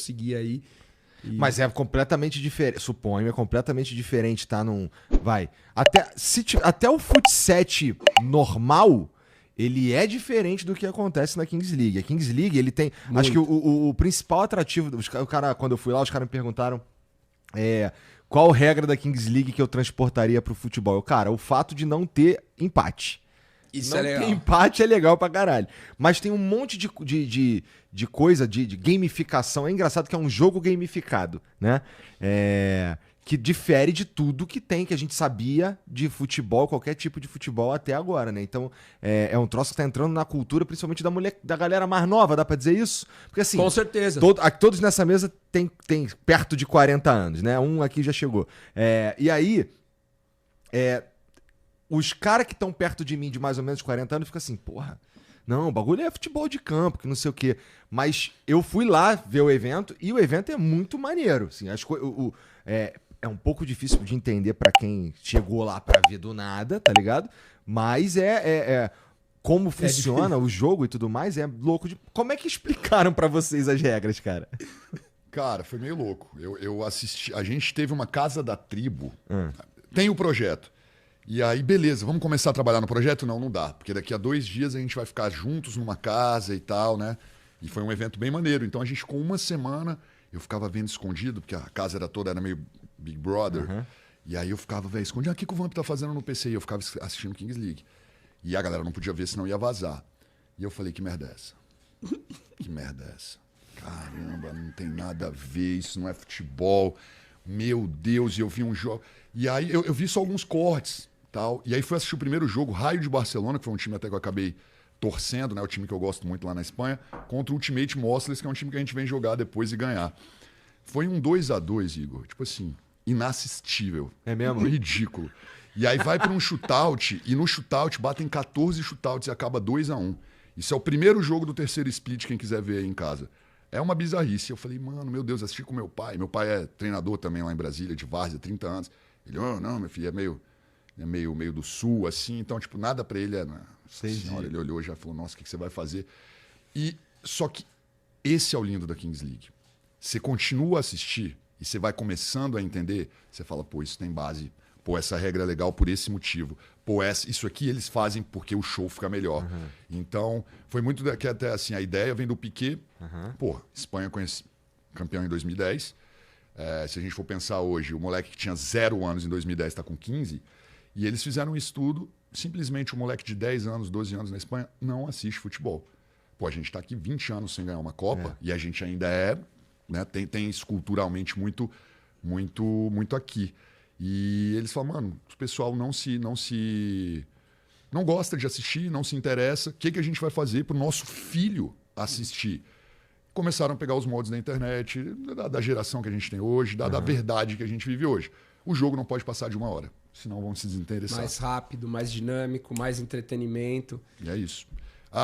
seguir aí. Mas é completamente diferente, suponho, é completamente diferente, tá? Até o Fut 7 normal, ele é diferente do que acontece na Kings League. A Kings League, ele tem... Muito. Acho que o principal atrativo... Quando eu fui lá, os caras me perguntaram qual regra da Kings League que eu transportaria pro futebol. Cara, o fato de não ter empate. Isso não é legal. ter empate é legal pra caralho. Mas tem um monte de coisa, de gamificação. É engraçado que é um jogo gamificado, né? Que difere de tudo que a gente sabia de futebol, qualquer tipo de futebol até agora, né? Então, é um troço que tá entrando na cultura, principalmente da galera mais nova, dá pra dizer isso? Porque assim... Com certeza. Todos nessa mesa tem perto de 40 anos, né? Um aqui já chegou. E aí... os caras que estão perto de mim de mais ou menos 40 anos ficam assim, porra, não, o bagulho é futebol de campo, que não sei o quê. Mas eu fui lá ver o evento e o evento é muito maneiro. Assim, é um pouco difícil de entender pra quem chegou lá pra ver do nada, tá ligado? Mas como funciona o jogo e tudo mais, é louco de... Como é que explicaram pra vocês as regras, cara? Cara, foi meio louco. Eu assisti... A gente teve uma casa da tribo. Tem o projeto. E aí, beleza, vamos começar a trabalhar no projeto? Não dá. Porque daqui a 2 dias a gente vai ficar juntos numa casa e tal, né? E foi um evento bem maneiro. Então a gente, com uma semana, eu ficava vendo escondido, porque a casa era meio Big Brother. E aí eu ficava, escondido. O que o Vamp tá fazendo no PC? E eu ficava assistindo Kings League. E a galera não podia ver, senão ia vazar. E eu falei, que merda é essa? Que merda é essa? Caramba, não tem nada a ver, isso não é futebol. Meu Deus, e eu vi um jogo... E aí eu vi só alguns cortes, tal. E aí fui assistir o primeiro jogo, Raio de Barcelona, que foi um time até que eu acabei torcendo, né? O time que eu gosto muito lá na Espanha, contra o Ultimate Mosles, que é um time que a gente vem jogar depois e ganhar. Foi um 2-2, Igor. Tipo assim, inassistível. É mesmo? Ridículo. E aí vai para um shootout, e no shootout batem 14 shootouts e acaba 2-1. Isso é o primeiro jogo do terceiro split, quem quiser ver aí em casa. É uma bizarrice. Eu falei, mano, meu Deus, assisti com meu pai. Meu pai é treinador também lá em Brasília, de várzea, 30 anos. Ele, não, meu filho, é meio do sul, assim. Então, tipo, nada pra ele senhora, ele olhou e já falou, nossa, o que você vai fazer? Só que esse é o lindo da Kings League. Você continua a assistir e você vai começando a entender, você fala, pô, isso tem base. Pô, essa regra é legal por esse motivo. Pô, isso aqui eles fazem porque o show fica melhor. Então, foi muito que até assim, a ideia vem do Piquet. Pô, Espanha campeão em 2010. Se a gente for pensar hoje, o moleque que tinha 0 anos em 2010 está com 15. E eles fizeram um estudo, simplesmente o moleque de 10 anos, 12 anos na Espanha não assiste futebol. Pô, a gente está aqui 20 anos sem ganhar uma Copa e a gente ainda né, tem isso culturalmente muito, muito, muito aqui. E eles falam, mano, o pessoal não gosta de assistir, não se interessa. O que a gente vai fazer para o nosso filho assistir? Começaram a pegar os moldes da internet, da geração que a gente tem hoje, da verdade que a gente vive hoje. O jogo não pode passar de 1 hora, senão vão se desinteressar. Mais rápido, mais dinâmico, mais entretenimento. E é isso.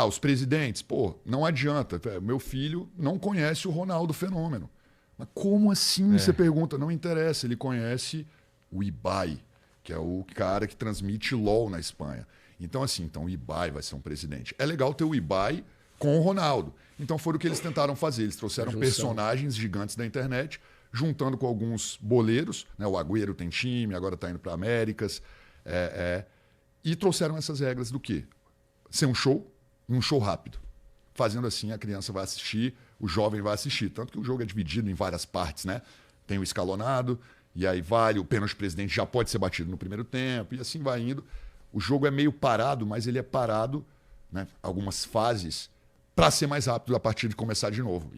Os presidentes, pô, não adianta. Meu filho não conhece o Ronaldo Fenômeno. Mas como assim? Você pergunta, não interessa, ele conhece o Ibai, que é o cara que transmite LOL na Espanha. Então, assim, o Ibai vai ser um presidente. É legal ter o Ibai com o Ronaldo. Então, foi o que eles tentaram fazer. Eles trouxeram personagens gigantes da internet, juntando com alguns boleiros. Né? O Agüero tem time, agora está indo para Américas. E trouxeram essas regras do quê? Ser um show rápido. Fazendo assim, a criança vai assistir, o jovem vai assistir. Tanto que o jogo é dividido em várias partes, né? Tem o escalonado, e aí o pênalti presidente já pode ser batido no primeiro tempo, e assim vai indo. O jogo é meio parado, mas ele é parado, né, algumas fases, para ser mais rápido a partir de começar de novo.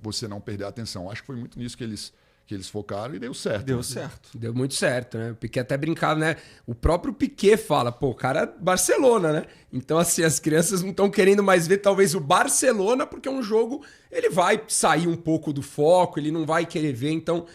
Você não perder a atenção. Acho que foi muito nisso que eles focaram e deu certo. Deu certo. Deu muito certo, né? O Piquet até brincava, né? O próprio Piquet fala, pô, o cara é Barcelona, né? Então, assim, as crianças não estão querendo mais ver talvez o Barcelona, porque é um jogo, ele vai sair um pouco do foco, ele não vai querer ver. Então,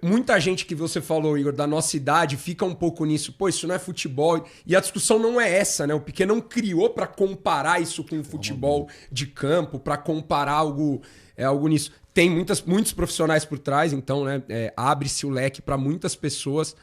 muita gente que você falou, Igor, da nossa idade, fica um pouco nisso. Pô, isso não é futebol. E a discussão não é essa, né? O Piquet não criou para comparar isso com o futebol de campo, para comparar algo é algo nisso. Tem muitos profissionais por trás, então, né, abre-se o leque para muitas pessoas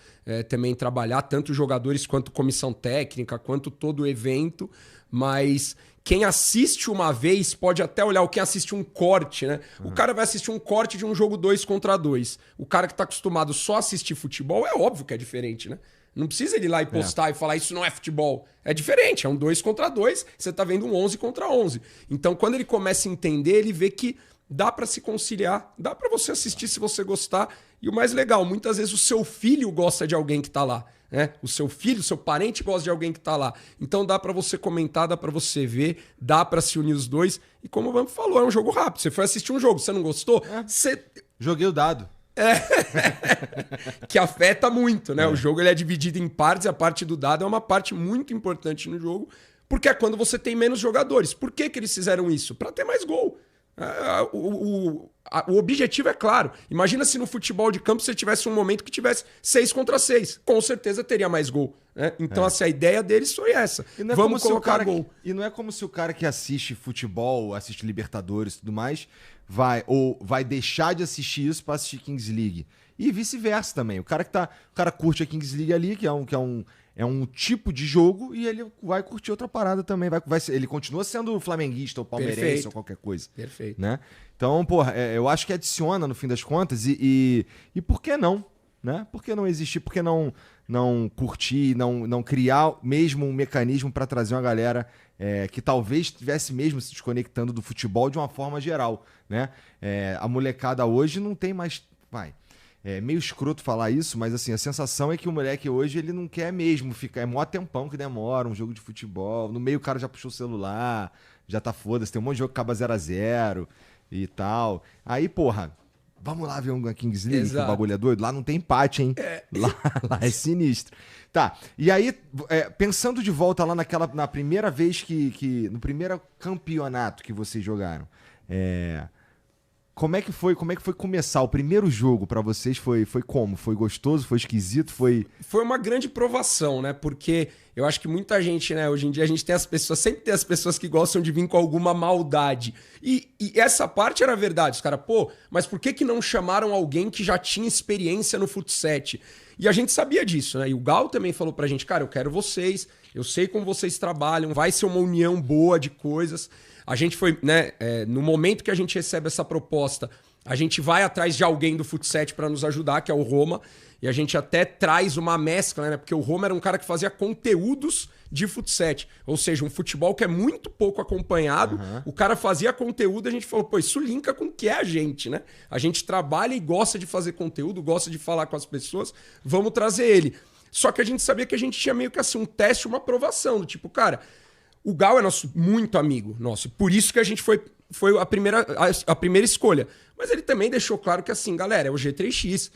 também trabalhar, tanto jogadores quanto comissão técnica, quanto todo o evento, mas quem assiste uma vez pode até olhar, quem assiste um corte, né? O cara vai assistir um corte de um jogo 2 contra 2. O cara que tá acostumado só a assistir futebol, é óbvio que é diferente, né? Não precisa ele ir lá e postar e falar isso não é futebol. É diferente, é um 2 contra 2, você tá vendo um 11 contra 11. Então, quando ele começa a entender, ele vê que dá para se conciliar, dá para você assistir se você gostar. E o mais legal, muitas vezes o seu filho gosta de alguém que tá lá. Né? O seu filho, o seu parente gosta de alguém que tá lá. Então dá para você comentar, dá para você ver, dá para se unir os dois. E como o Vamp falou, é um jogo rápido. Você foi assistir um jogo, você não gostou? Você... Joguei o dado. Que afeta muito, né? O jogo ele é dividido em partes, a parte do dado é uma parte muito importante no jogo, porque é quando você tem menos jogadores. Por que eles fizeram isso? Para ter mais gol. O objetivo é claro. Imagina se no futebol de campo você tivesse um momento que tivesse 6 contra 6. Com certeza teria mais gol. Né? Então, assim, a ideia deles foi essa. Vamos colocar gol. E não é como se o cara que assiste futebol, assiste Libertadores e tudo mais, vai deixar de assistir isso para assistir Kings League. E vice-versa também. O cara curte a Kings League ali, que é um tipo de jogo, e ele vai curtir outra parada também. Ele continua sendo flamenguista ou palmeirense Perfeito. ou qualquer coisa. Perfeito. Né? Então, porra, eu acho que adiciona no fim das contas. E por que não? Né? Por que não existir? Por que não curtir, não criar mesmo um mecanismo para trazer uma galera que talvez estivesse mesmo se desconectando do futebol de uma forma geral? Né? A molecada hoje não tem mais... É meio escroto falar isso, mas assim, a sensação é que o moleque hoje ele não quer mesmo ficar. É mó tempão que demora um jogo de futebol. No meio o cara já puxou o celular, já tá foda-se. Tem um monte de jogo que acaba 0-0 e tal. Aí, porra, vamos lá ver um Kings League, que o bagulho é doido? Lá não tem empate, hein? Lá é sinistro. Tá, e aí, pensando de volta lá na primeira vez no primeiro campeonato que vocês jogaram, Como é que foi começar? O primeiro jogo pra vocês foi como? Foi gostoso? Foi esquisito? Foi uma grande provação, né? Porque eu acho que muita gente, né? Hoje em dia a gente tem sempre tem as pessoas que gostam de vir com alguma maldade. E essa parte era verdade. Os caras, mas por que não chamaram alguém que já tinha experiência no futsal? E a gente sabia disso, né? E o Gal também falou pra gente, cara, eu quero vocês, eu sei como vocês trabalham, vai ser uma união boa de coisas. A gente foi, né, no momento que a gente recebe essa proposta, a gente vai atrás de alguém do futsal para nos ajudar, que é o Roma, e a gente até traz uma mescla, né, porque o Roma era um cara que fazia conteúdos de futsal, ou seja, um futebol que é muito pouco acompanhado, o cara fazia conteúdo e a gente falou, isso linka com o que é a gente, né? A gente trabalha e gosta de fazer conteúdo, gosta de falar com as pessoas, vamos trazer ele. Só que a gente sabia que a gente tinha meio que assim, um teste, uma aprovação, do tipo, cara... O Gal é muito amigo nosso, por isso que a gente foi a primeira escolha. Mas ele também deixou claro que assim, galera, é o G3X.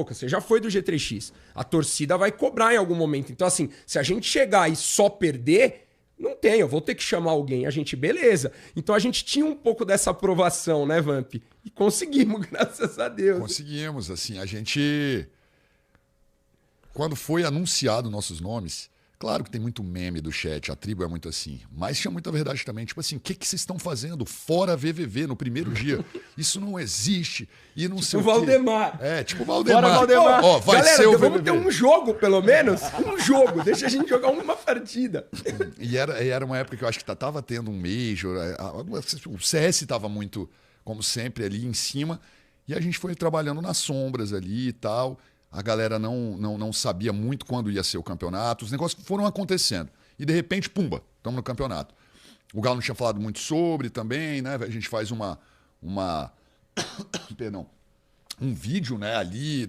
Você já foi do G3X. A torcida vai cobrar em algum momento. Então assim, se a gente chegar e só perder, não tem, eu vou ter que chamar alguém. A gente, beleza. Então a gente tinha um pouco dessa aprovação, né, Vamp? E conseguimos, graças a Deus. Conseguimos, assim, a gente... Quando foi anunciado nossos nomes... Claro que tem muito meme do chat, a tribo é muito assim. Mas tinha muita verdade também. Tipo assim, o que vocês estão fazendo fora VVV no primeiro dia? Isso não existe. E não sei o Valdemar. Tipo o Valdemar. Bora, Valdemar. Vai galera, ser o vamos VVV. ter um jogo, pelo menos. Um jogo. Deixa a gente jogar uma partida. E era uma época que eu acho que tava tendo um Major. O CS tava muito, como sempre, ali em cima. E a gente foi trabalhando nas sombras ali e tal. A galera não sabia muito quando ia ser o campeonato. Os negócios foram acontecendo. E, de repente, pumba, estamos no campeonato. O Galo não tinha falado muito sobre também, né? A gente faz perdão, um vídeo, né, ali,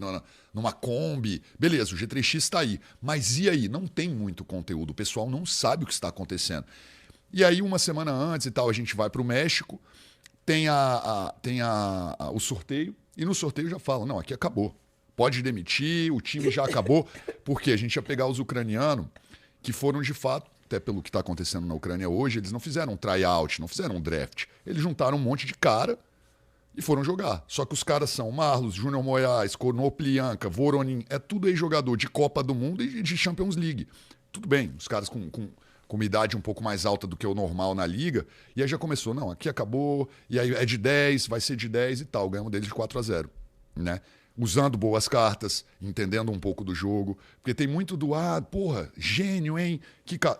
numa Kombi. Beleza, o G3X está aí. Mas e aí? Não tem muito conteúdo. O pessoal não sabe o que está acontecendo. E aí, uma semana antes e tal, a gente vai para o México. Tem o sorteio. E no sorteio já fala, não, aqui acabou. Pode demitir, o time já acabou, porque a gente ia pegar os ucranianos, que foram de fato, até pelo que está acontecendo na Ucrânia hoje, eles não fizeram um tryout, não fizeram um draft. Eles juntaram um monte de cara e foram jogar. Só que os caras são Marlos, Júnior Moraes, Konoplyanka, Voronin, é tudo aí jogador de Copa do Mundo e de Champions League. Tudo bem, os caras com com uma idade um pouco mais alta do que o normal na liga. E aí já começou, não, aqui acabou, e aí é de 10, vai ser de 10 e tal. Ganhamos deles de 4-0, né? Usando boas cartas, entendendo um pouco do jogo. Porque tem muito do, porra, gênio, hein?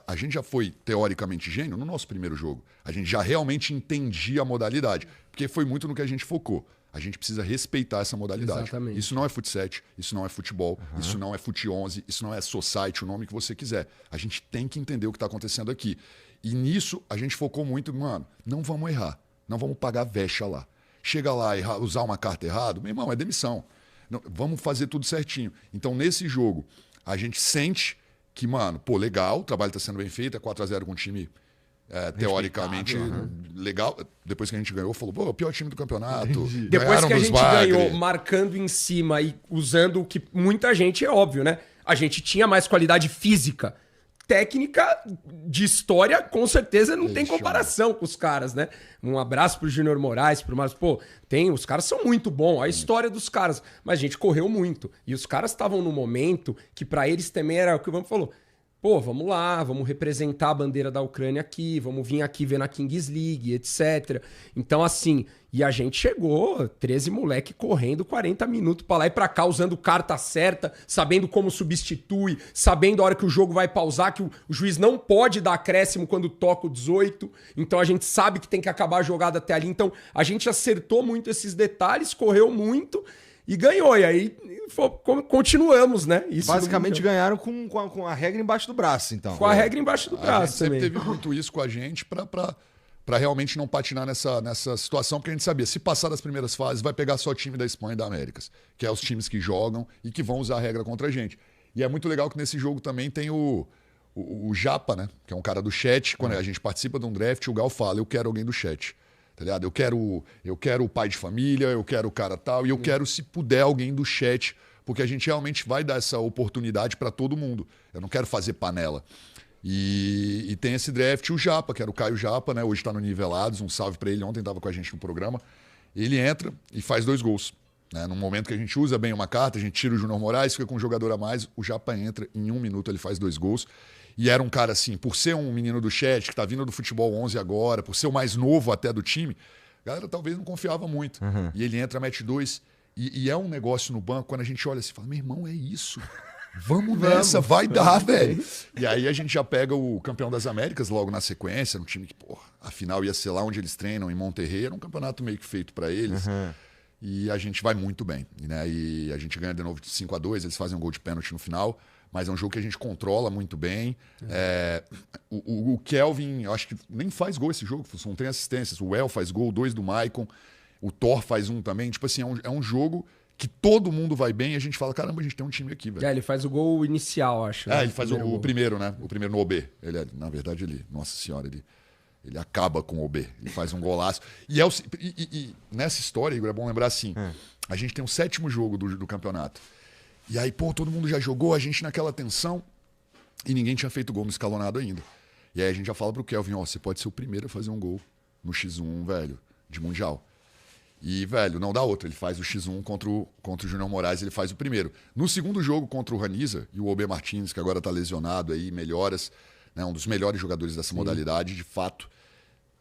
A gente já foi, teoricamente, gênio no nosso primeiro jogo. A gente já realmente entendia a modalidade. Porque foi muito no que a gente focou. A gente precisa respeitar essa modalidade. Exatamente. Isso não é fut7, isso não é futebol, isso não é fut11, isso não é society, o nome que você quiser. A gente tem que entender o que está acontecendo aqui. E nisso a gente focou muito, mano, não vamos errar, não vamos pagar vexa lá. Chega lá e usar uma carta errada, meu irmão, é demissão. Não, vamos fazer tudo certinho. Então, nesse jogo, a gente sente que, mano, pô, legal, o trabalho está sendo bem feito, é 4-0 com um time teoricamente legal. Depois que a gente ganhou, falou, pô, o pior time do campeonato. Depois que a gente ganhou, marcando em cima e usando o que muita gente, é óbvio, né? A gente tinha mais qualidade física. Técnica de história, com certeza, não tem comparação com os caras, né? Um abraço pro Júnior Moraes, pro Marcos. Pô, os caras são muito bons, a história dos caras. Mas a gente correu muito. E os caras estavam num momento que pra eles também era o que o Vamos falou. Pô, vamos lá, vamos representar a bandeira da Ucrânia aqui, vamos vir aqui ver na Kings League, etc. Então, assim, e a gente chegou, 13 moleque correndo 40 minutos pra lá e pra cá, usando carta certa, sabendo como substitui, sabendo a hora que o jogo vai pausar, que o juiz não pode dar acréscimo quando toca o 18. Então a gente sabe que tem que acabar a jogada até ali. Então a gente acertou muito esses detalhes, correu muito e ganhou. E aí continuamos, né? Isso basicamente ganharam com a regra embaixo do braço, então. Com a regra embaixo do braço. A gente sempre teve muito isso com a gente para realmente não patinar nessa situação, porque a gente sabia, se passar das primeiras fases, vai pegar só o time da Espanha e da Américas, que é os times que jogam e que vão usar a regra contra a gente. E é muito legal que nesse jogo também tem o Japa, né? Que é um cara do chat. Quando a gente participa de um draft, o Gal fala, eu quero alguém do chat. Tá ligado? Eu quero o pai de família, eu quero o cara tal, e eu quero, se puder, alguém do chat, porque a gente realmente vai dar essa oportunidade para todo mundo. Eu não quero fazer panela. E tem esse draft, o Japa, que era o Caio Japa, né? Hoje está no Nivelados, um salve para ele, ontem estava com a gente no programa. Ele entra e faz 2 gols. Né? No momento que a gente usa bem uma carta, a gente tira o Júnior Moraes, fica com um jogador a mais, o Japa entra, em 1 minuto ele faz 2 gols. E era um cara assim, por ser um menino do chat, que tá vindo do futebol 11 agora, por ser o mais novo até do time, a galera talvez não confiava muito. E ele entra, mete 2. E é um negócio no banco, quando a gente olha assim, fala, meu irmão, é isso. Vamos nessa, vai dar, velho. E aí a gente já pega o campeão das Américas logo na sequência, um time que, porra, a final ia ser lá onde eles treinam, em Monterrey, era um campeonato meio que feito para eles. E a gente vai muito bem. Né? E a gente ganha de novo de 5-2, eles fazem um gol de pênalti no final. Mas é um jogo que a gente controla muito bem. O Kelvin, eu acho que nem faz gol esse jogo, são 3 assistências. O El faz gol, 2 do Maicon. O Thor faz 1 também. Tipo assim, é um jogo que todo mundo vai bem e a gente fala, caramba, a gente tem um time aqui, velho. Ele faz o gol inicial, acho. Ele faz o primeiro, né? O primeiro no OB. Na verdade, nossa senhora, ele acaba com o OB. Ele faz um golaço. E nessa história, Igor, é bom lembrar assim, a gente tem o 7º jogo do campeonato. E aí, pô, todo mundo já jogou, a gente naquela tensão, e ninguém tinha feito gol no escalonado ainda. E aí a gente já fala pro Kelvin, você pode ser o primeiro a fazer um gol no X1, velho, de Mundial. E, velho, não dá outra. Ele faz o X1 contra o Júnior Moraes, ele faz o primeiro. No segundo jogo contra o Raniza, e o OB Martins, que agora tá lesionado aí, melhoras, né, um dos melhores jogadores dessa modalidade, de fato.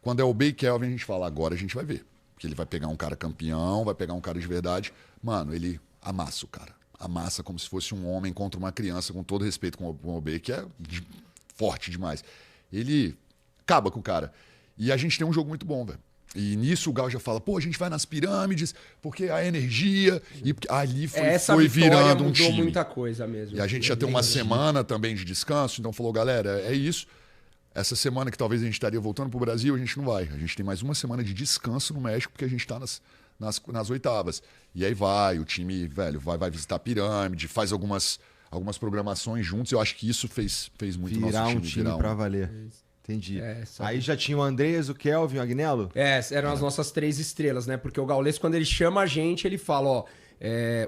Quando é OB e Kelvin, a gente fala, agora a gente vai ver. Porque ele vai pegar um cara campeão, vai pegar um cara de verdade. Mano, ele amassa o cara. Amassa como se fosse um homem contra uma criança, com todo respeito com o OB, que é forte demais. Ele acaba com o cara. E a gente tem um jogo muito bom, velho. E nisso o Gal já fala, pô, a gente vai nas pirâmides, porque a energia... E ali foi virando um time. Muita coisa mesmo. E a gente já tem uma semana também de descanso, então falou, galera, é isso. Essa semana que talvez a gente estaria voltando pro Brasil, a gente não vai. A gente tem mais uma semana de descanso no México, porque a gente está nas oitavas. E aí o time, velho, vai visitar a pirâmide, faz algumas programações juntos. Eu acho que isso fez muito virar nosso um time pra valer. Entendi. Aí já tinha o Andrés, o Kelvin, o Agnello? Eram as nossas 3 estrelas, né? Porque o Gaules, quando ele chama a gente, ele fala,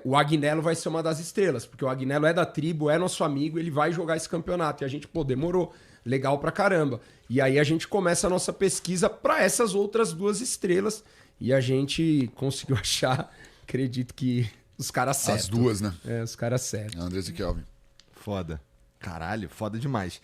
o Agnello vai ser uma das estrelas, porque o Agnello é da tribo, é nosso amigo, ele vai jogar esse campeonato. E a gente, demorou. Legal pra caramba. E aí a gente começa a nossa pesquisa pra essas outras 2 estrelas. E a gente conseguiu achar, acredito que os caras certos. As 2, né? Os caras certos. Andrés e Kelvin. Foda. Caralho, foda demais.